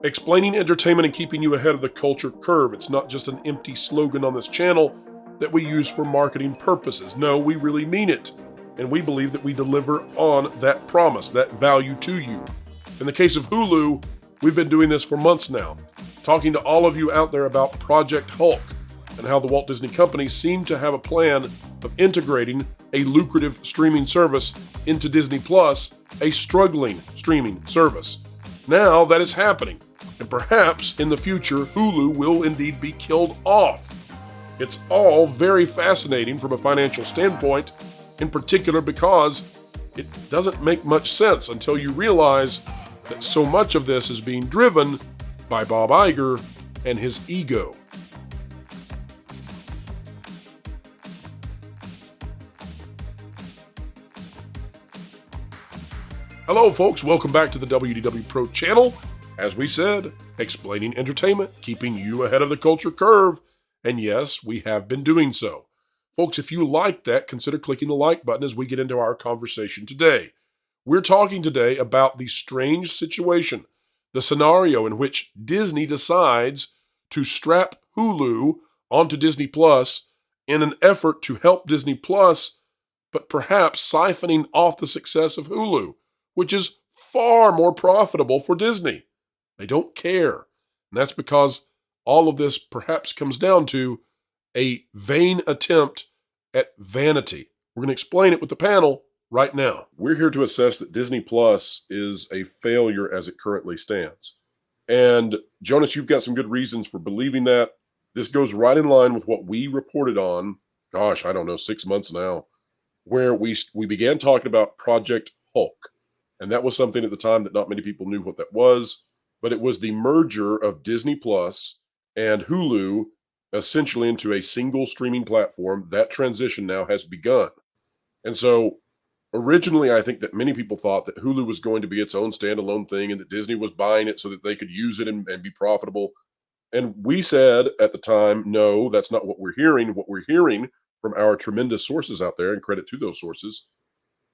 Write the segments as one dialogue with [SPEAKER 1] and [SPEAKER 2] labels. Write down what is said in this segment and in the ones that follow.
[SPEAKER 1] Explaining entertainment and keeping you ahead of the culture curve. It's not just an empty slogan on this channel that we use for marketing purposes. No, we really mean it. And we believe that we deliver on that promise, that value to you. In the case of Hulu, we've been doing this for months now, talking to all of you out there about Project Hulk and how the Walt Disney Company seemed to have a plan of integrating a lucrative streaming service into Disney Plus, a struggling streaming service. Now that is happening, and perhaps in the future, Hulu will indeed be killed off. It's all very fascinating from a financial standpoint, in particular because it doesn't make much sense until you realize that so much of this is being driven by Bob Iger and his ego. Hello, folks. Welcome back to the WDW Pro channel. As we said, explaining entertainment, keeping you ahead of the culture curve. And yes, we have been doing so. Folks, if you like that, consider clicking the like button as we get into our conversation today. We're talking today about the strange situation, the scenario in which Disney decides to strap Hulu onto Disney Plus in an effort to help Disney Plus, but perhaps siphoning off the success of Hulu, which is far more profitable for Disney. They don't care. And that's because all of this perhaps comes down to a vain attempt at vanity. We're going to explain it with the panel right now. We're here to assess that Disney Plus is a failure as it currently stands. And Jonas, you've got some good reasons for believing that. This goes right in line with what we reported on, 6 months now, where we began talking about Project Hulk. And that was something at the time that not many people knew what that was, but it was the merger of Disney Plus and Hulu essentially into a single streaming platform. That transition now has begun. And so originally, I think that many people thought that Hulu was going to be its own standalone thing and that Disney was buying it so that they could use it and be profitable. And we said at the time, no, that's not what we're hearing. What we're hearing from our tremendous sources out there, and credit to those sources,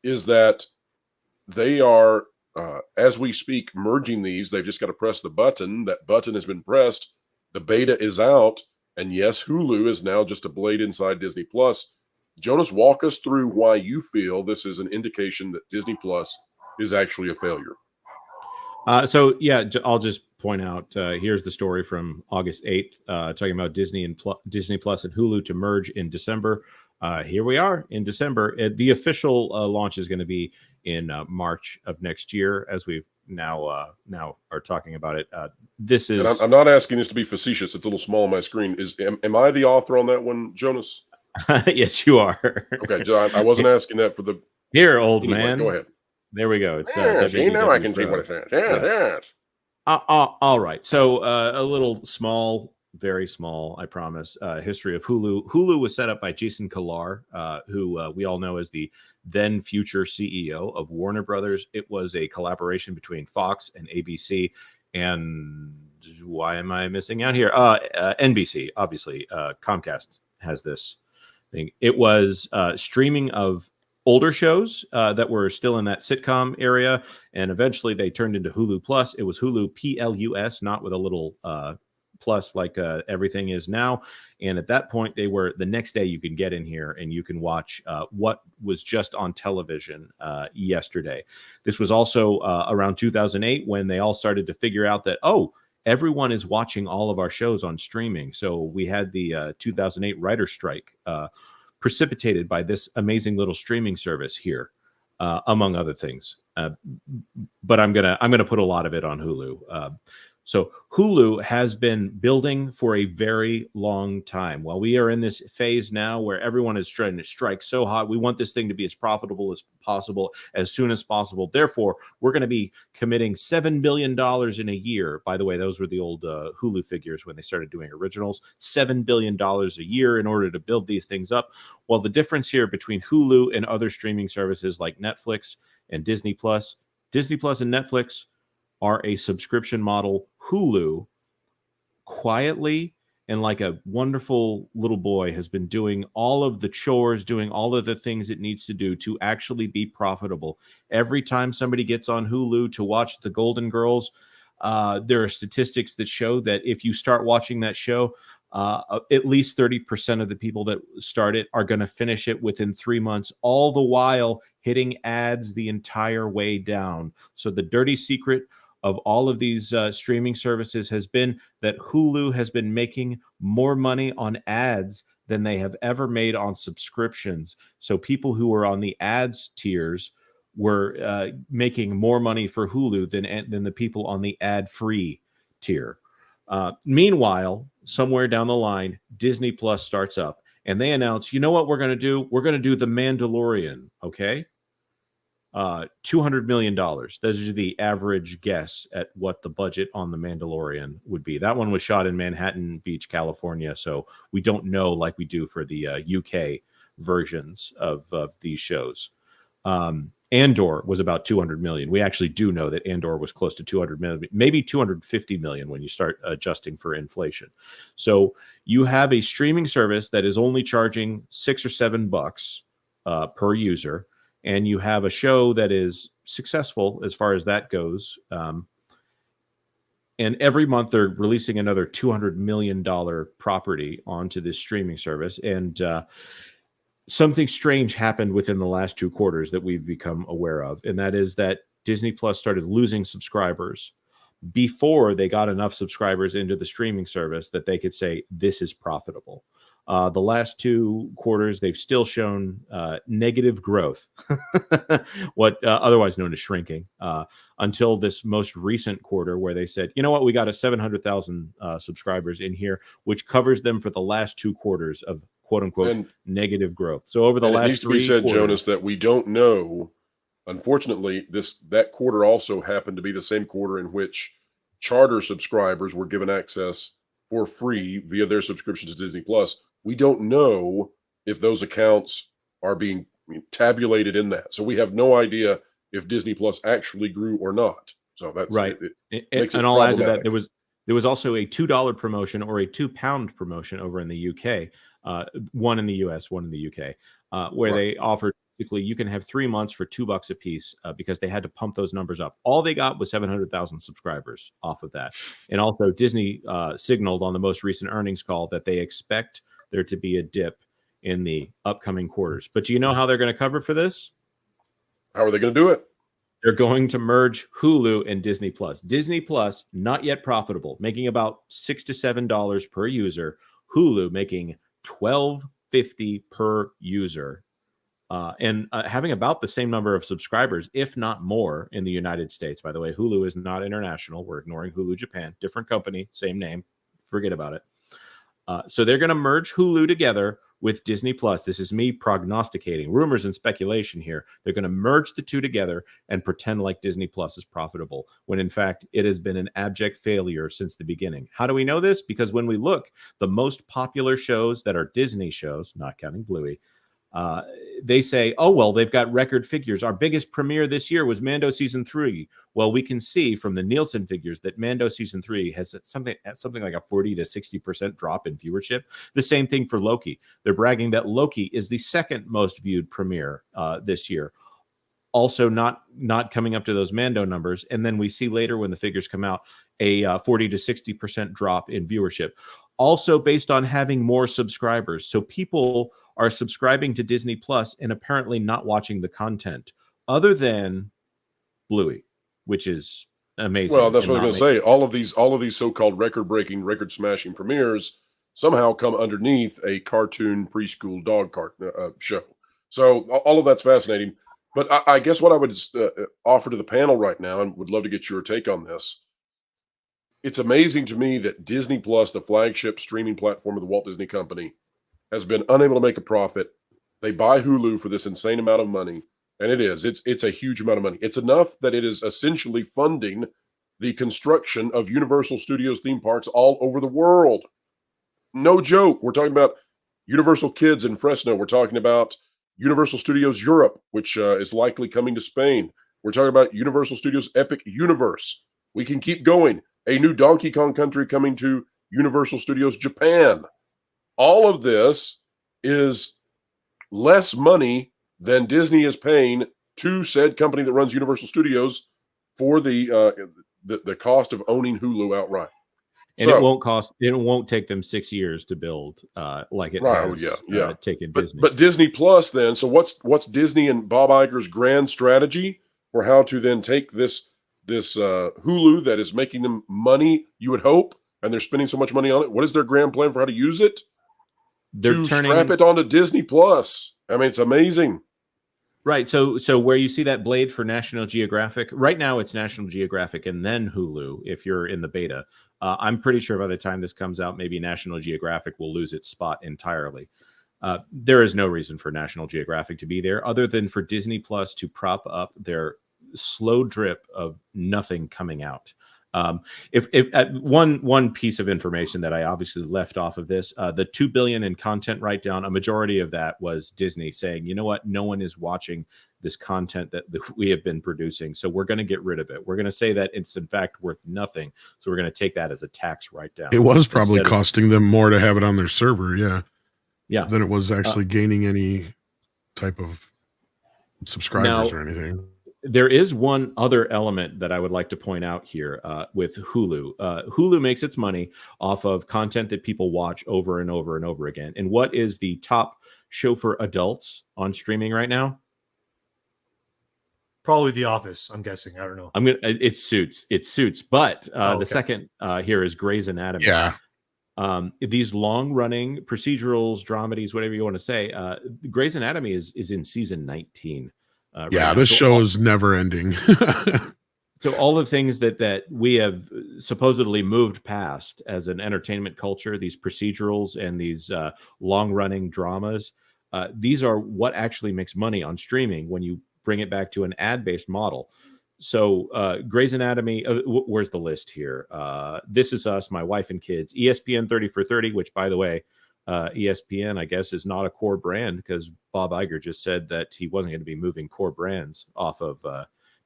[SPEAKER 1] is that they are, as we speak, merging these. They've just got to press the button. That button has been pressed. The beta is out. And yes, Hulu is now just a blade inside Disney Plus. Jonas, walk us through why you feel this is an indication that Disney Plus is actually a failure.
[SPEAKER 2] I'll just point out, here's the story from August 8th, talking about Disney Plus and Hulu to merge in December. Here we are in December. The official launch is going to be in March of next year, as we've now are talking about it. This is.
[SPEAKER 1] And I'm not asking this to be facetious. It's a little small on my screen. Am I the author on that one, Jonas?
[SPEAKER 2] Yes, you are.
[SPEAKER 1] Okay, I wasn't asking that for the.
[SPEAKER 2] Here, old man.
[SPEAKER 1] Go ahead.
[SPEAKER 2] There we go. It's
[SPEAKER 1] now I can see what it says. Yes.
[SPEAKER 2] All right. So a little small, very small, I promise, history of Hulu. Hulu was set up by Jason Kilar, who we all know as the then future CEO of Warner Brothers. It was a collaboration between Fox and ABC. And why am I missing out here? NBC, obviously. Comcast has this thing. It was streaming of older shows that were still in that sitcom area, and eventually they turned into Hulu Plus. It was Hulu Plus, not with a little plus like everything is now. And at that point, they were the next day you can get in here and you can watch what was just on television yesterday. This was also around 2008 when they all started to figure out that, everyone is watching all of our shows on streaming. So we had the 2008 writer strike precipitated by this amazing little streaming service here, among other things. But I'm gonna put a lot of it on Hulu. So Hulu has been building for a very long time. Well, we are in this phase now where everyone is trying to strike so hard. We want this thing to be as profitable as possible, as soon as possible. Therefore, we're going to be committing $7 billion in a year. By the way, those were the old Hulu figures when they started doing originals. $7 billion a year in order to build these things up. Well, the difference here between Hulu and other streaming services like Netflix and Disney Plus and Netflix are a subscription model. Hulu quietly and like a wonderful little boy has been doing all of the chores, doing all of the things it needs to do to actually be profitable. Every time somebody gets on Hulu to watch the Golden Girls, There are statistics that show that if you start watching that show, at least 30% of the people that start it are going to finish it within 3 months, all the while hitting ads the entire way down. So the dirty secret of all of these streaming services has been that Hulu has been making more money on ads than they have ever made on subscriptions. So people who are on the ads tiers were making more money for Hulu than the people on the ad-free tier. Meanwhile, somewhere down the line, Disney Plus starts up and they announce, you know what we're going to do? We're going to do The Mandalorian, okay? $200 million. Those are the average guess at what the budget on The Mandalorian would be. That one was shot in Manhattan Beach, California, so we don't know like we do for the UK versions of these shows. Andor was about 200 million. We actually do know that Andor was close to 200 million, maybe 250 million when you start adjusting for inflation. So you have a streaming service that is only charging $6 or $7 per user, and you have a show that is successful as far as that goes. And every month they're releasing another $200 million property onto this streaming service. And something strange happened within the last 2 quarters that we've become aware of, and that is that Disney Plus started losing subscribers before they got enough subscribers into the streaming service that they could say this is profitable. The last 2 quarters, they've still shown negative growth, what otherwise known as shrinking, until this most recent quarter where they said, you know what, we got a 700,000 subscribers in here, which covers them for the last 2 quarters of quote unquote negative growth. So over the last 3 quarters, it needs to be said,
[SPEAKER 1] Jonas, that we don't know. Unfortunately, that quarter also happened to be the same quarter in which charter subscribers were given access for free via their subscriptions to Disney Plus. We don't know if those accounts are being tabulated in that. So we have no idea if Disney Plus actually grew or not. So that's
[SPEAKER 2] right.
[SPEAKER 1] And
[SPEAKER 2] I'll add to that, there was also a $2 promotion or a £2 promotion over in the UK. One in the US, one in the UK, where they offered basically you can have 3 months for $2 a piece because they had to pump those numbers up. All they got was 700,000 subscribers off of that. And also Disney signaled on the most recent earnings call that they expect there to be a dip in the upcoming quarters. But do you know how they're going to cover for this?
[SPEAKER 1] How are they going to do it?
[SPEAKER 2] They're going to merge Hulu and Disney Plus. Disney Plus, not yet profitable, making about $6 to $7 per user. Hulu making $12.50 per user, and having about the same number of subscribers, if not more, in the United States. By the way, Hulu is not international. We're ignoring Hulu Japan. Different company, same name. Forget about it. So they're going to merge Hulu together with Disney Plus. This is me prognosticating rumors and speculation here. They're going to merge the two together and pretend like Disney Plus is profitable, when in fact it has been an abject failure since the beginning. How do we know this? Because when we look, the most popular shows that are Disney shows, not counting Bluey, they say, oh, well, they've got record figures. Our biggest premiere this year was Mando Season 3. Well, we can see from the Nielsen figures that Mando Season 3 has something like a 40 to 60% drop in viewership. The same thing for Loki. They're bragging that Loki is the second most viewed premiere this year. Also not coming up to those Mando numbers. And then we see later when the figures come out, a 40 to 60% drop in viewership. Also based on having more subscribers. So people are subscribing to Disney Plus and apparently not watching the content other than Bluey, which is amazing.
[SPEAKER 1] Well, that's what I'm going to say. All of these so-called record-breaking, record-smashing premieres somehow come underneath a cartoon preschool dog show. So all of that's fascinating. But I guess what I would offer to the panel right now, and would love to get your take on this, it's amazing to me that Disney Plus, the flagship streaming platform of the Walt Disney Company, has been unable to make a profit. They buy Hulu for this insane amount of money, and it's a huge amount of money. It's enough that it is essentially funding the construction of Universal Studios theme parks all over the world. No joke. We're talking about Universal Kids in Fresno. We're talking about Universal Studios Europe, which is likely coming to Spain. We're talking about Universal Studios Epic Universe. We can keep going. A new Donkey Kong Country coming to Universal Studios Japan. All of this is less money than Disney is paying to said company that runs Universal Studios for the the cost of owning Hulu outright.
[SPEAKER 2] And it won't take them 6 years to build, like it has taken Disney.
[SPEAKER 1] But Disney Plus then, so what's Disney and Bob Iger's grand strategy for how to then take this Hulu that is making them money, you would hope, and they're spending so much money on it? What is their grand plan for how to use it? Strap it onto Disney Plus. I mean, it's amazing.
[SPEAKER 2] Right. So where you see that blade for National Geographic, right now it's National Geographic and then Hulu if you're in the beta. I'm pretty sure by the time this comes out, maybe National Geographic will lose its spot entirely. There is no reason for National Geographic to be there other than for Disney Plus to prop up their slow drip of nothing coming out. If one piece of information that I obviously left off of this, the $2 billion in content write down, a majority of that was Disney saying, you know what, no one is watching this content that we have been producing, so we're going to get rid of it. We're going to say that it's in fact worth nothing, so we're going to take that as a tax write down.
[SPEAKER 3] It was probably costing them more to have it on their server, than it was actually gaining any type of subscribers or anything.
[SPEAKER 2] There is one other element that I would like to point out here with Hulu. Hulu makes its money off of content that people watch over and over and over again. And what is the top show for adults on streaming right now?
[SPEAKER 4] Probably The Office, I'm guessing. I don't know.
[SPEAKER 2] It's Suits. But the second here is Grey's Anatomy.
[SPEAKER 3] Yeah.
[SPEAKER 2] These long-running procedurals, dramedies, whatever you want to say, Grey's Anatomy is in season 19.
[SPEAKER 3] This show is never ending.
[SPEAKER 2] So all the things that we have supposedly moved past as an entertainment culture, these procedurals and these long-running dramas, these are what actually makes money on streaming when you bring it back to an ad-based model. So Grey's Anatomy, where's the list here? This Is Us, My Wife and Kids, ESPN 30 for 30, which, by the way, ESPN, I guess, is not a core brand because Bob Iger just said that he wasn't going to be moving core brands off of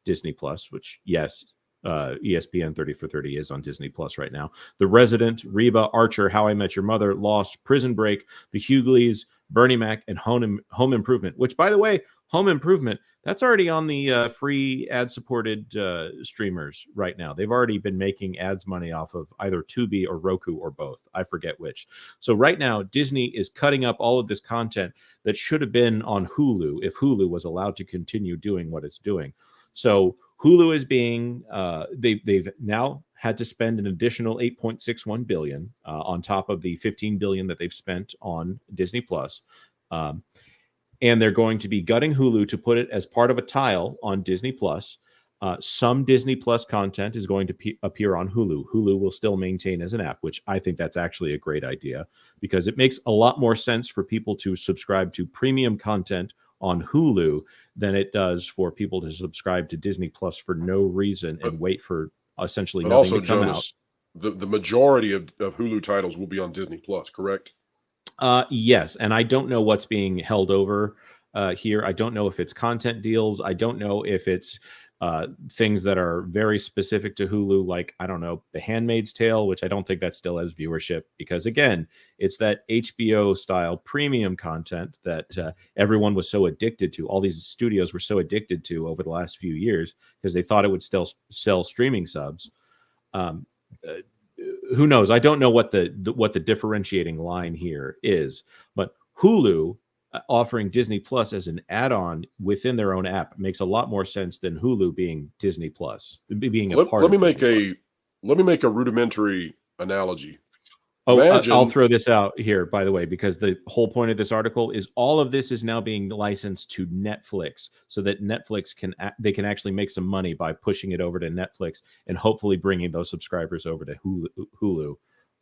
[SPEAKER 2] Disney Plus, which, yes, ESPN 30 for 30 is on Disney Plus right now. The Resident, Reba, Archer, How I Met Your Mother, Lost, Prison Break, The Hughleys, Bernie Mac, and Home Improvement, which, by the way, Home Improvement, that's already on the free ad-supported streamers right now. They've already been making ads money off of either Tubi or Roku or both. I forget which. So right now, Disney is cutting up all of this content that should have been on Hulu if Hulu was allowed to continue doing what it's doing. So Hulu is being, they've now had to spend an additional $8.61 billion on top of the $15 billion that they've spent on Disney Plus. And they're going to be gutting Hulu to put it as part of a tile on Disney Plus. Some Disney Plus content is going to appear on Hulu. Hulu will still maintain as an app, which I think that's actually a great idea because it makes a lot more sense for people to subscribe to premium content on Hulu than it does for people to subscribe to Disney Plus for no reason and wait for essentially nothing
[SPEAKER 1] also,
[SPEAKER 2] to come
[SPEAKER 1] Jonas, out. The majority of Hulu titles will be on Disney Plus, correct?
[SPEAKER 2] Yes, and I don't know what's being held over here. I don't know if it's content deals. I don't know if it's things that are very specific to Hulu, like, I don't know, The Handmaid's Tale, which I don't think that still has viewership because, again, it's that HBO-style premium content that everyone was so addicted to. All these studios were so addicted to over the last few years because they thought it would still sell streaming subs. Who knows? I don't know what the differentiating line here is, but Hulu offering Disney Plus as an add-on within their own app makes a lot more sense than Hulu being Disney Plus, being a part.
[SPEAKER 1] Let me make a rudimentary analogy.
[SPEAKER 2] I'll throw this out here, by the way, because the whole point of this article is all of this is now being licensed to Netflix so that Netflix can actually make some money by pushing it over to Netflix and hopefully bringing those subscribers over to Hulu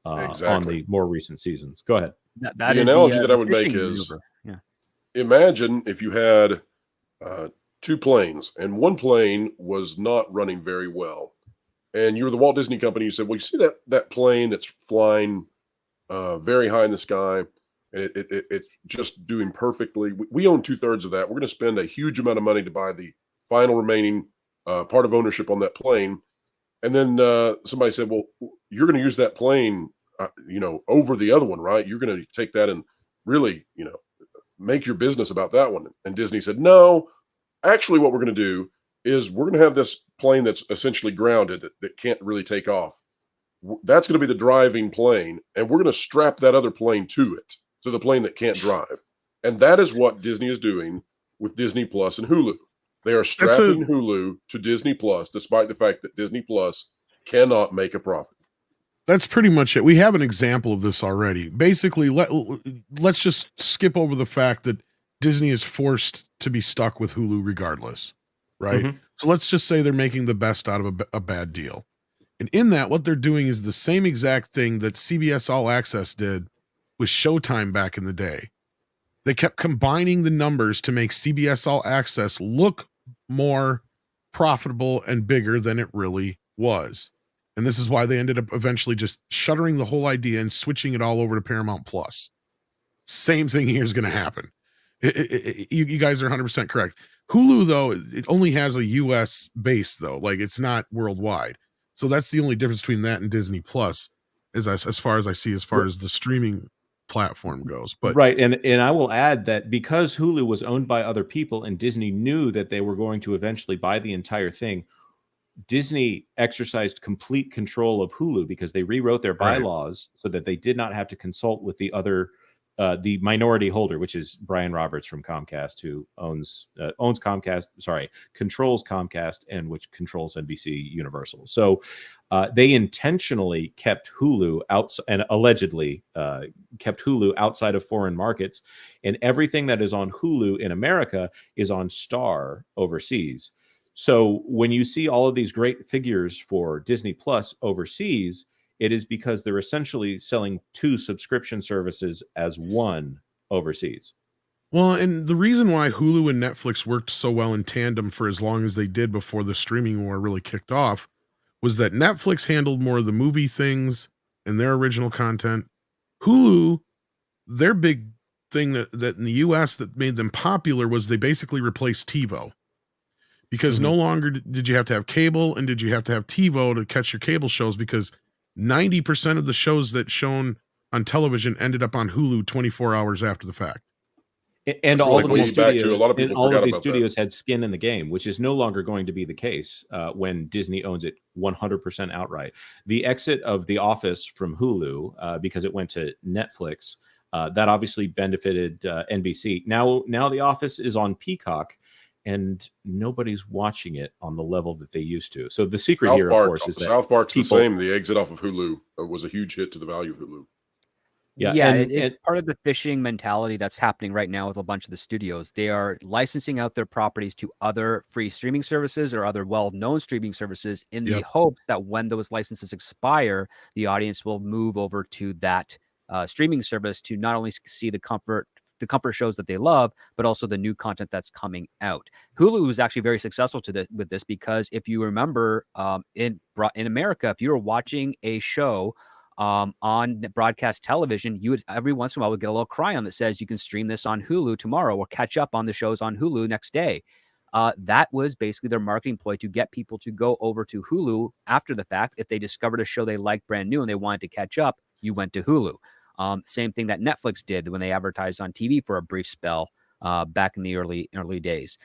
[SPEAKER 2] on the more recent seasons. Go ahead.
[SPEAKER 1] The analogy that I would make is, imagine if you had two planes and one plane was not running very well. And you're the Walt Disney Company. You said, well, you see that plane that's flying very high in the sky, and it's just doing perfectly. We own 2/3 of that. We're going to spend a huge amount of money to buy the final remaining part of ownership on that plane. And then somebody said, well, you're going to use that plane, over the other one, right? You're going to take that and really, make your business about that one. And Disney said, no, actually what we're going to do is we're going to have this plane that's essentially grounded that can't really take off. That's going to be the driving plane, and we're going to strap that other plane to it, to the plane that can't drive. And that is what Disney is doing with Disney Plus and Hulu. They are strapping Hulu to Disney Plus, despite the fact that Disney Plus cannot make a profit.
[SPEAKER 3] That's pretty much it. We have an example of this already. Basically, let's just skip over the fact that Disney is forced to be stuck with Hulu regardless, right? Mm-hmm. So let's just say they're making the best out of a bad deal. And in that, what they're doing is the same exact thing that CBS All Access did with Showtime back in the day. They kept combining the numbers to make CBS All Access look more profitable and bigger than it really was. And this is why they ended up eventually just shuttering the whole idea and switching it all over to Paramount Plus. Same thing here is going to happen. You guys are 100% correct. Hulu, though, it only has a U.S. base, though. Like, it's not worldwide. So that's the only difference between that and Disney Plus, as far as I see, as far as the streaming platform goes. But
[SPEAKER 2] right, and I will add that because Hulu was owned by other people and Disney knew that they were going to eventually buy the entire thing, Disney exercised complete control of Hulu because they rewrote their bylaws so that they did not have to consult with the other, the minority holder, which is Brian Roberts from Comcast, who controls Comcast and which controls NBC Universal. So they intentionally kept Hulu out and allegedly kept Hulu outside of foreign markets, and everything that is on Hulu in America is on Star overseas. So when you see all of these great figures for Disney Plus overseas, it is because they're essentially selling two subscription services as one overseas.
[SPEAKER 3] Well, and the reason why Hulu and Netflix worked so well in tandem for as long as they did before the streaming war really kicked off was that Netflix handled more of the movie things and their original content. Hulu, their big thing that in the US that made them popular was they basically replaced TiVo. Because no longer did you have to have cable and did you have to have TiVo to catch your cable shows, because 90% of the shows that shown on television ended up on Hulu 24 hours after the fact.
[SPEAKER 2] And all of these studios had skin in the game, which is no longer going to be the case when Disney owns it 100% outright. The exit of The Office from Hulu because it went to Netflix, that obviously benefited NBC. Now The Office is on Peacock, and nobody's watching it on the level that they used to. So the secret here, of course, is that
[SPEAKER 1] South Park's the same. The exit off of Hulu was a huge hit to the value of Hulu.
[SPEAKER 5] Yeah, it's part of the fishing mentality that's happening right now with a bunch of the studios. They are licensing out their properties to other free streaming services or other well-known streaming services in the hopes that when those licenses expire, the audience will move over to that streaming service to not only see the comfort shows that they love, but also the new content that's coming out. Hulu was actually very successful with this because if you remember in America, if you were watching a show on broadcast television, you would every once in a while would get a little cryon that says you can stream this on Hulu tomorrow or catch up on the shows on Hulu next day. That was basically their marketing ploy to get people to go over to Hulu after the fact. If they discovered a show they liked brand new and they wanted to catch up, you went to Hulu. Same thing that Netflix did when they advertised on TV for a brief spell back in the early days.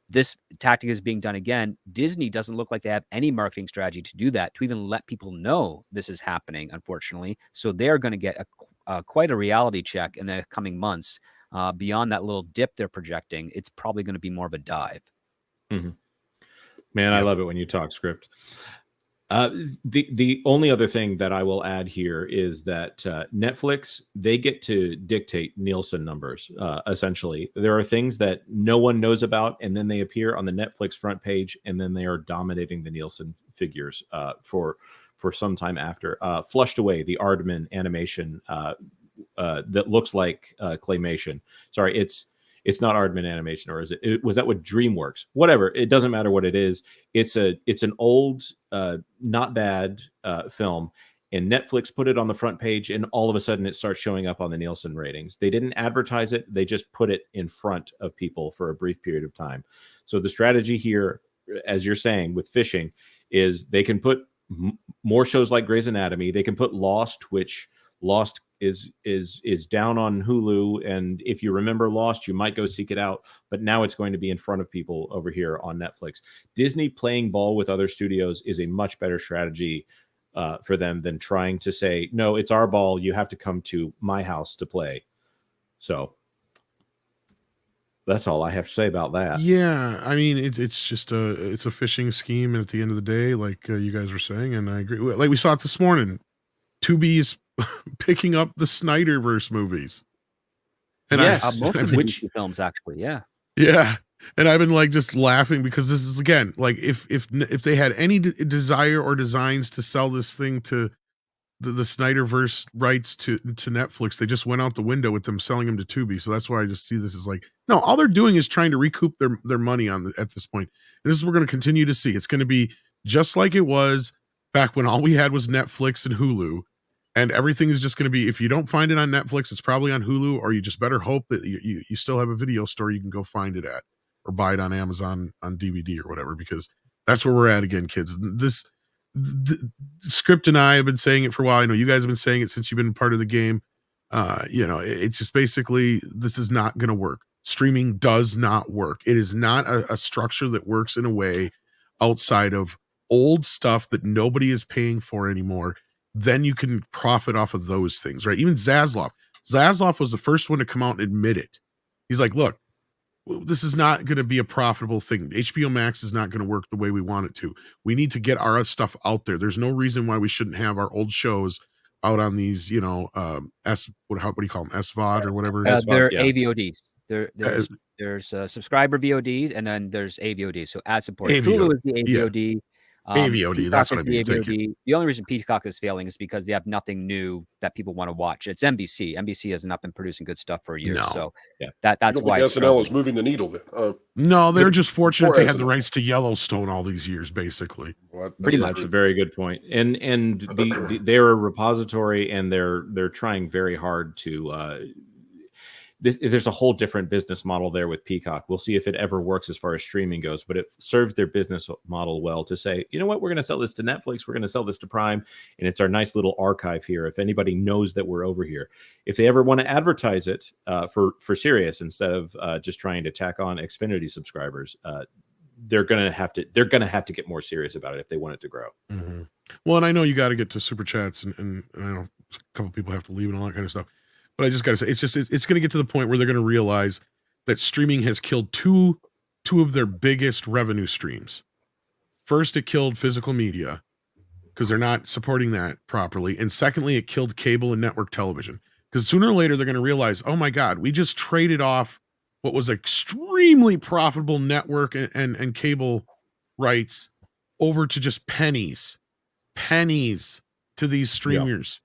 [SPEAKER 5] This tactic is being done again. Disney doesn't look like they have any marketing strategy to do that, to even let people know this is happening, unfortunately. So they're going to get quite a reality check in the coming months. Beyond that little dip they're projecting, it's probably going to be more of a dive.
[SPEAKER 2] Mm-hmm. Man, I love it when you talk script. The only other thing that I will add here is that Netflix, they get to dictate Nielsen numbers. Essentially, there are things that no one knows about, and then they appear on the Netflix front page, and then they are dominating the Nielsen figures for some time after. Flushed Away, the Aardman animation that looks like claymation. Sorry, it's not Aardman animation, or is it? Was that what DreamWorks? Whatever. It doesn't matter what it is. It's an old, not bad film, and Netflix put it on the front page, and all of a sudden it starts showing up on the Nielsen ratings. They didn't advertise it. They just put it in front of people for a brief period of time. So the strategy here, as you're saying, with fishing, is they can put more shows like Grey's Anatomy. They can put Lost, which Lost is down on Hulu, and if you remember Lost, you might go seek it out, but now it's going to be in front of people over here on Netflix. Disney playing ball with other studios is a much better strategy for them than trying to say, no, it's our ball, you have to come to my house to play. So that's all I have to say about that.
[SPEAKER 3] Yeah, I mean, it's just it's a phishing scheme, and at the end of the day, like you guys were saying, and I agree. Like we saw it this morning, Tubi is picking up the Snyderverse movies, and
[SPEAKER 2] Yes,
[SPEAKER 5] most of the
[SPEAKER 2] which
[SPEAKER 5] DC films actually, yeah.
[SPEAKER 3] And I've been like just laughing because this is again like if they had any desire or designs to sell this thing to the Snyderverse rights to Netflix, they just went out the window with them selling them to Tubi. So that's why I just see this as like, no, all they're doing is trying to recoup their money at this point. And this is what we're going to continue to see. It's going to be just like it was back when all we had was Netflix and Hulu, and everything is just going to be, if you don't find it on Netflix, it's probably on Hulu, or you just better hope that you still have a video store you can go find it at, or buy it on Amazon on DVD or whatever, because that's where we're at again, kids. The Script and I have been saying it for a while. I know you guys have been saying it since you've been part of the game. It's just basically, this is not going to work. Streaming does not work. It is not a structure that works in a way outside of old stuff that nobody is paying for anymore. Then you can profit off of those things, right? Even Zaslav was the first one to come out and admit it. He's like, look, this is not going to be a profitable thing. HBO Max is not going to work the way we want it to. We need to get our stuff out there. There's no reason why we shouldn't have our old shows out on these, what do you call them? SVOD or whatever it is.
[SPEAKER 5] They're AVODs. There's subscriber VODs, and then there's AVODs. So ad support. Hulu is the AVOD.
[SPEAKER 3] Yeah. AVOD, that's what I mean.
[SPEAKER 5] The only reason Peacock is failing is because they have nothing new that people want to watch. It's NBC. NBC has not been producing good stuff for years. No. So that's why
[SPEAKER 1] SNL is moving the needle then.
[SPEAKER 3] No, they're just fortunate they had the rights to Yellowstone all these years, basically.
[SPEAKER 1] Well,
[SPEAKER 2] pretty much. That's a very good point. And they're a repository, and they're trying very hard to there's a whole different business model there with Peacock. We'll see if it ever works as far as streaming goes, but it serves their business model well to say, you know what, we're going to sell this to Netflix, we're going to sell this to Prime, and it's our nice little archive here. If anybody knows that we're over here, if they ever want to advertise it for Sirius instead of just trying to tack on Xfinity subscribers, they're gonna have to get more serious about it if they want it to grow.
[SPEAKER 3] Mm-hmm. Well, and I know you got to get to super chats, and I know a couple people have to leave and all that kind of stuff. But I just got to say, it's going to get to the point where they're going to realize that streaming has killed two of their biggest revenue streams. First, it killed physical media because they're not supporting that properly. And secondly, it killed cable and network television, because sooner or later they're going to realize, oh my God, we just traded off what was extremely profitable network and cable rights over to just pennies to these streamers.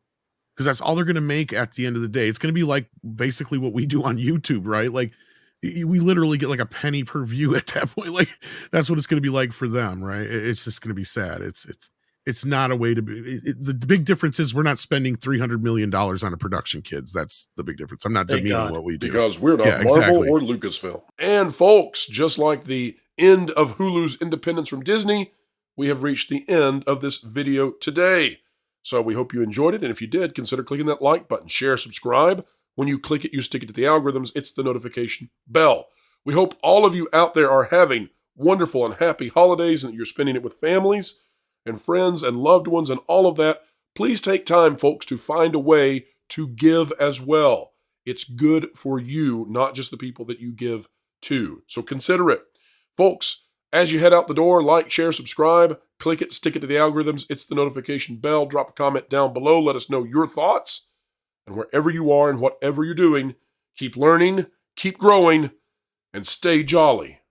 [SPEAKER 3] Because that's all they're going to make at the end of the day. It's going to be like basically what we do on YouTube, right? Like we literally get like a penny per view at that point. Like that's what it's going to be like for them, right? It's just going to be sad. It's not a way to be. The big difference is we're not spending $300 million on a production, kids. That's the big difference. I'm not demeaning what we do.
[SPEAKER 1] Because we're not Marvel or Lucasfilm. And folks, just like the end of Hulu's independence from Disney, we have reached the end of this video today. So we hope you enjoyed it, and if you did, consider clicking that like button, share, subscribe. When you click it, you stick it to the algorithms. It's the notification bell. We hope all of you out there are having wonderful and happy holidays, and that you're spending it with families and friends and loved ones and all of that. Please take time, folks, to find a way to give as well. It's good for you, not just the people that you give to. So consider it. Folks, as you head out the door, like, share, subscribe, click it, stick it to the algorithms. It's the notification bell. Drop a comment down below. Let us know your thoughts. And wherever you are and whatever you're doing, keep learning, keep growing, and stay jolly.